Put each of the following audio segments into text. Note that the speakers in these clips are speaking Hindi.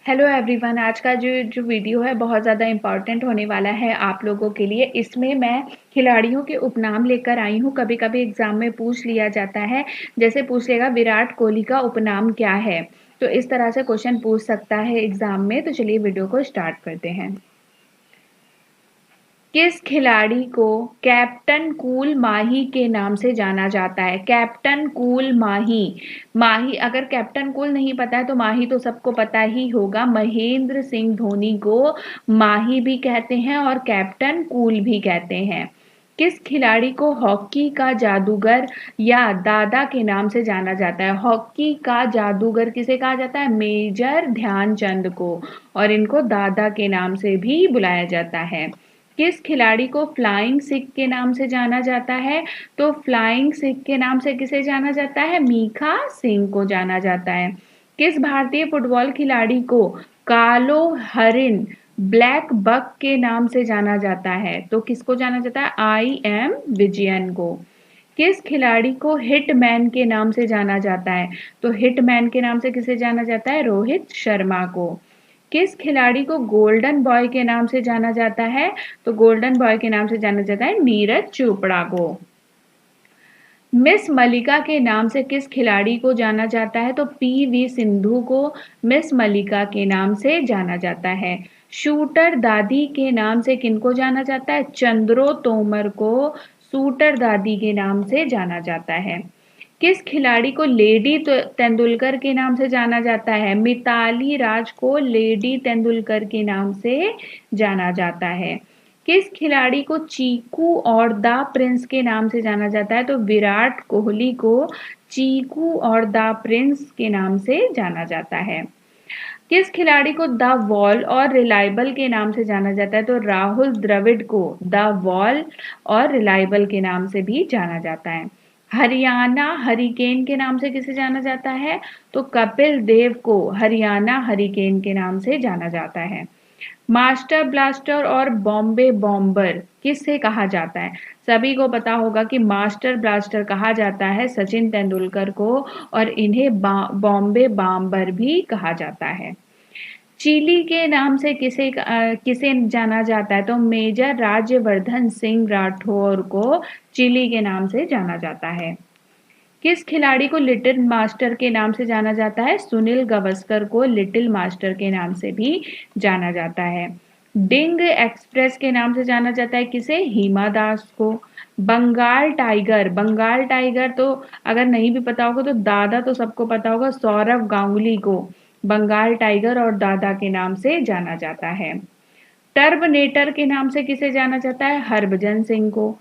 Hello everyone. आज का जो जो वीडियो है बहुत ज़्यादा इम्पोर्टेंट होने वाला है आप लोगों के लिए। इसमें मैं खिलाड़ियों के उपनाम लेकर आई हूँ। कभी-कभी एग्ज़ाम में पूछ लिया जाता है, जैसे पूछ लेगा विराट कोहली का उपनाम क्या है? तो इस तरह से क्वेश्चन पूछ सकता है एग्ज़ाम में। तो चलिए वीडियो को स्टार्ट करते हैं। किस खिलाड़ी को कैप्टन कूल माही के नाम से जाना जाता है? कैप्टन कूल माही। माही, अगर कैप्टन कूल नहीं पता है तो माही तो सबको पता ही होगा। महेंद्र सिंह धोनी को माही भी कहते हैं और कैप्टन कूल भी कहते हैं। किस खिलाड़ी को हॉकी का जादूगर या दादा के नाम से जाना जाता है? हॉकी का जादूगर किसे कहा जाता है? मेजर ध्यानचंद को। और इनको दादा के नाम से भी बुलाया जाता है। किस खिलाड़ी को फ्लाइंग सिख के नाम से जाना जाता है? तो फ्लाइंग सिख के नाम से किसे जाना जाता है? मीखा सिंह को जाना जाता है। किस भारतीय फुटबॉल खिलाड़ी को कालो हरिन ब्लैक बक के नाम से जाना जाता है? तो किसको जाना जाता है? आई एम विजयन को। किस खिलाड़ी को हिटमैन के नाम से जाना जाता है? तो हिटमैन के नाम से किसे जाना जाता है? रोहित शर्मा को। किस खिलाड़ी को गोल्डन बॉय के नाम से जाना जाता है? तो गोल्डन बॉय के नाम से जाना जाता है नीरज चोपड़ा को। मिस मलिका के नाम से किस खिलाड़ी को जाना जाता है? तो पीवी सिंधु को मिस मलिका के नाम से जाना जाता है। शूटर दादी के नाम से किनको जाना जाता है? चंद्रो तोमर को शूटर दादी के नाम से जाना जाता है। किस खिलाड़ी को लेडी तेंदुलकर के नाम से जाना जाता है? मिताली राज को लेडी तेंदुलकर के नाम से जाना जाता है। किस खिलाड़ी को चीकू और द प्रिंस के नाम से जाना जाता है? तो विराट कोहली को चीकू और द प्रिंस के नाम से जाना जाता है। किस खिलाड़ी को द वॉल और रिलायबल के नाम से जाना जाता है? तो राहुल द्रविड़ को द वॉल और रिलायबल के नाम से भी जाना जाता है। हरियाणा हरिकेन के नाम से किसे जाना जाता है? तो कपिल देव को हरियाणा हरिकेन के नाम से जाना जाता है। मास्टर ब्लास्टर और बॉम्बे बॉम्बर किसे कहा जाता है? सभी को पता होगा कि मास्टर ब्लास्टर कहा जाता है सचिन तेंदुलकर को और इन्हें बॉम्बे बॉम्बर भी कहा जाता है। चिली के नाम से किसे जाना जाता है? तो मेजर राज्यवर्धन सिंह राठौर को चिली के नाम से जाना जाता है। किस खिलाड़ी को लिटिल मास्टर के नाम से जाना जाता है? सुनील गावस्कर को लिटिल मास्टर के नाम से भी जाना जाता है। डिंग एक्सप्रेस के नाम से जाना जाता है किसे? हिमा दास को। बंगाल टाइगर तो अगर नहीं भी पता होगा तो दादा तो सबको पता होगा, सौरव गांगुली को बंगाल टाइगर और दादा के नाम से जाना जाता है। टर्बनेटर के नाम से किसे जाना जाता है? हरभजन सिंह को।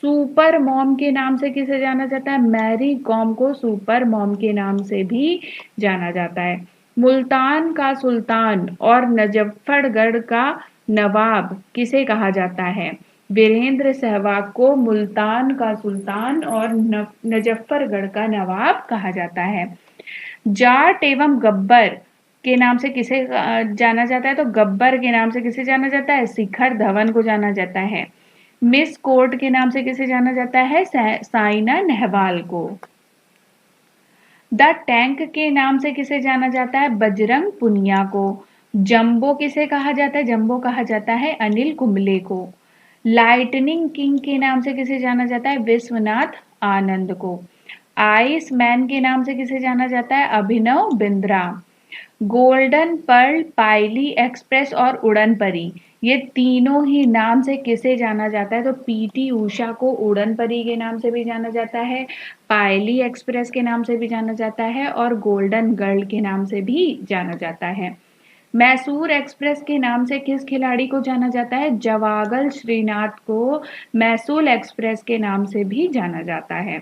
सुपर मॉम के नाम से किसे जाना जाता है? मैरी कॉम को सुपर मॉम के नाम से भी जाना जाता है। मुल्तान का सुल्तान और नजफ्फरगढ़ का नवाब किसे कहा जाता है? वीरेंद्र सहवाग को मुल्तान का सुल्तान और नजफ्फरगढ़ का नवाब कहा जाता है। जाट एवं गब्बर के नाम से किसे जाना जाता है? तो गब्बर के नाम से किसे जाना जाता है? शिखर धवन को जाना जाता है। मिस कोर्ट के नाम से किसे जाना जाता है? साइना नेहवाल को। द टैंक के नाम से किसे जाना जाता है? बजरंग पुनिया को। जंबो किसे कहा जाता है? जंबो कहा जाता है अनिल कुंबले को। लाइटनिंग किंग के नाम से किसे जाना जाता है? विश्वनाथ आनंद को। आइस मैन के नाम से किसे जाना जाता है? Abhinav Bindra. Golden pearl, पाइली express और उड़न परी, ये तीनों ही नाम से किसे जाना जाता है? तो पीटी उषा को उड़न परी के नाम से भी जाना जाता है, पाइली एक्सप्रेस के नाम से भी जाना जाता है और गोल्डन गर्ल के नाम से भी जाना जाता है। मैसूर एक्सप्रेस के नाम से किस खिलाड़ी को जाना जाता है? जवागल श्रीनाथ को मैसूर एक्सप्रेस के नाम से भी जाना जाता है।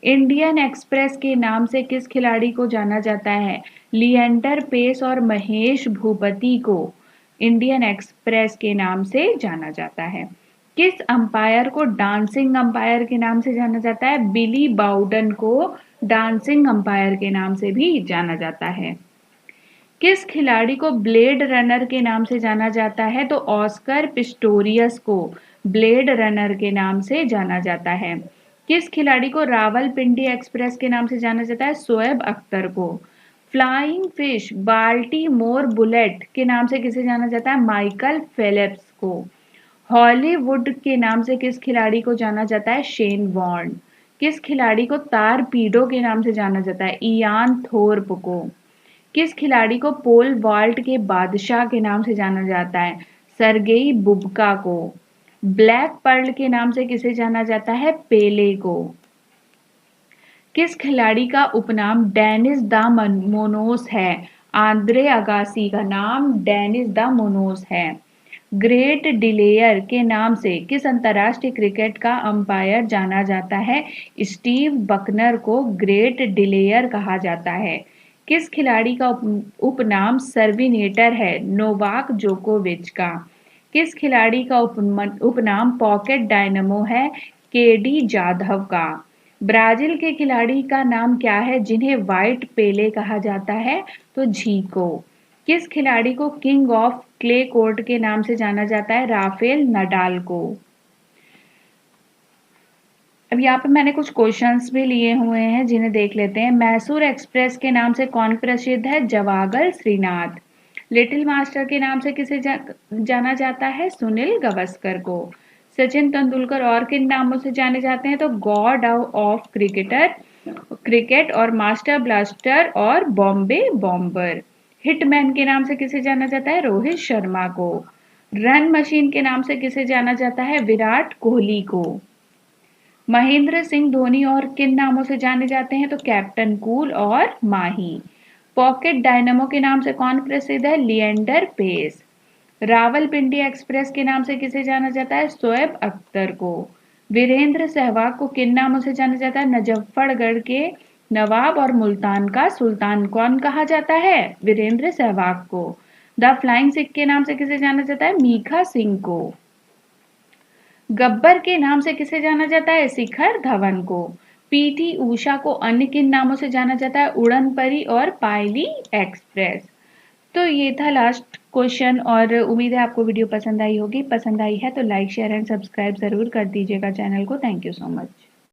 इंडियन एक्सप्रेस के नाम से किस खिलाड़ी को जाना जाता है? लिएंडर पेस और महेश भूपति को इंडियन एक्सप्रेस के नाम से जाना जाता है। किस अंपायर को डांसिंग अंपायर के नाम से जाना जाता है? बिली बाउडन को डांसिंग अंपायर के नाम से भी जाना जाता है। किस खिलाड़ी को ब्लेड रनर के नाम से जाना जाता है? तो ऑस्कर पिस्टोरियस को ब्लेड रनर के नाम से जाना जाता है। किस खिलाड़ी को रावलपिंडी एक्सप्रेस के नाम से जाना जाता है? शोएब अख्तर को। फ्लाइंग फिश बाल्टीमोर बुलेट के नाम से किसे जाना जाता है? माइकल फेलिप्स को। हॉलीवुड के नाम से किस खिलाड़ी को जाना जाता है? Shane Warne. किस खिलाड़ी को तारपीडो के नाम से जाना जाता है? इयान थोर्प को। किस खिलाड़ी को पोल वॉल्ट के बादशाह के नाम से जाना जाता है? सरगेई बुबका को। ब्लैक पर्ल के नाम से किसे जाना जाता है? पेले को। किस खिलाड़ी का उपनाम डेनिस द मोनोस है? आंद्रे अगासी का नाम डेनिस द मोनोस है। ग्रेट डिलेयर के नाम से किस अंतर्राष्ट्रीय क्रिकेट का अंपायर जाना जाता है? स्टीव बकनर को ग्रेट डिलेयर कहा जाता है। किस खिलाड़ी का उपनाम सर्विनेटर है? नोवाक जोकोविच का। किस खिलाड़ी का उपनाम पॉकेट डायनमो है? केडी जाधव का। ब्राजील के खिलाड़ी का नाम क्या है जिन्हें व्हाइट पेले कहा जाता है? तो झीको। किस खिलाड़ी को किंग ऑफ क्ले कोर्ट के नाम से जाना जाता है? राफेल नडाल को। अब यहाँ पे मैंने कुछ क्वेश्चंस भी लिए हुए हैं जिन्हें देख लेते हैं। मैसूर एक्सप्रेस के नाम से कौन प्रसिद्ध है? जवागल श्रीनाथ। लिटिल मास्टर के नाम से किसे जाना जाता है? सुनील गावस्कर को। सचिन तेंदुलकर और किन नामों से जाने जाते हैं? तो गॉड ऑफ क्रिकेट और मास्टर ब्लास्टर और बॉम्बे बॉम्बर। हिटमैन के नाम से किसे जाना जाता है? रोहित शर्मा को। रन मशीन के नाम से किसे जाना जाता है? विराट कोहली को। महेंद्र सिंह धोनी और किन नामों से जाने जाते हैं? तो कैप्टन कूल और माही। पॉकेट डायनमो के नाम से कौन प्रसिद्ध है? लिएंडर पेस। रावलपिंडी एक्सप्रेस के नाम से किसे जाना जाता है? शोएब अख्तर को। वीरेंद्र सहवाग को किन नामों से जाना जाता है? मुजफ्फरगढ़ के नवाब और मुल्तान का सुल्तान कौन कहा जाता है? वीरेंद्र सहवाग को। द फ्लाइंग सिख के नाम से किसे जाना जाता है? मीखा सिंह को। गब्बर के नाम से किसे जाना जाता है? शिखर धवन को। पीटी उषा को अन्य किन नामों से जाना जाता है? उड़न परी और पायली एक्सप्रेस। तो ये था लास्ट क्वेश्चन और उम्मीद है आपको वीडियो पसंद आई होगी। पसंद आई है तो लाइक शेयर एंड सब्सक्राइब जरूर कर दीजिएगा चैनल को। Thank you so much.